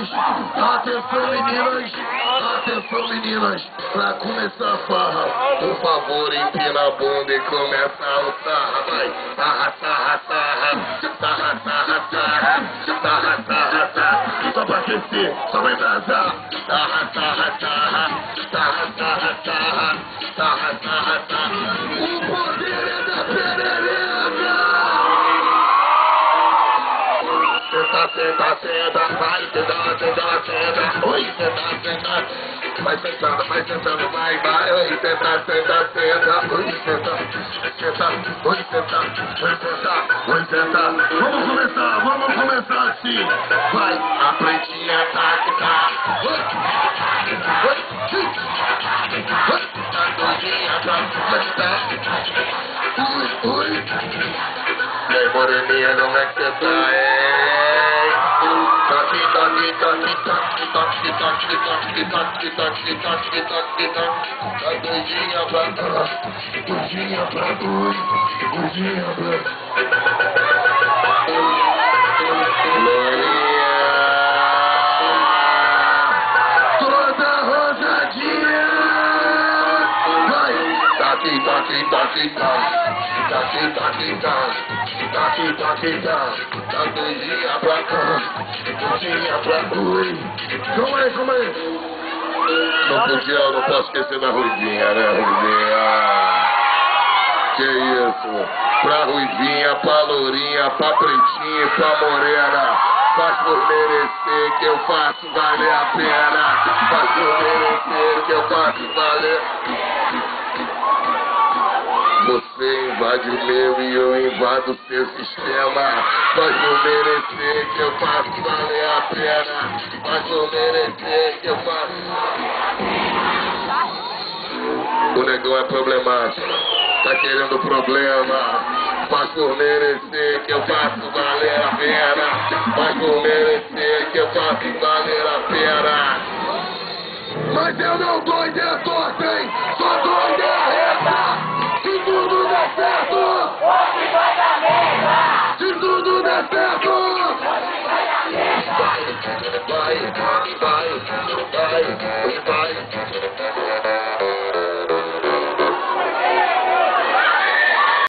meninas, atenção meninas, atenção meninas, pra começar a farra, por favor empina a bunda e começa a alçar, vai, sarra, sarra, sarra, sarra, sarra, sarra, sarra, sarra, sarra, só pra aquecer, só pra embrasar, sarra, sarra, sarra, sarra, sarra, sarra, sarra, sarra, sarra, o poder é da perereca! Senta, senta, vai, senta, oi, senta, vai sentando, vai, oi, senta, oi, senta, vamos começar assim, vai, a pretinha tá que tá, a doidinha tá, oi, e aí, moreninha, como é que você tá, a doidinha pra doidinha pra doidinha pra toda rosadinha, vai, a doidinha pra cá, doidinha pra calma aí. Não posso esquecer da Ruivinha, né, Ruivinha? Que isso? Pra Ruivinha, pra Lourinha, pra Pretinha, pra Morena, faz por merecer que eu faço valer a pena, faz por merecer que eu faço valer. Você invade o meu e eu invado o seu sistema. Faz por merecer que eu faço valer a pena. Faz por merecer que eu faço. O negão é problemático, tá querendo problema. Faz por merecer que eu faço valer a pena. Faz por merecer que eu faço valer a pena. Mas eu não dou ideia torta, hein? Só dou ideia reta. Se tudo der certo, hoje vai dar merda. Se tudo der certo, hoje vai dar merda. Vai,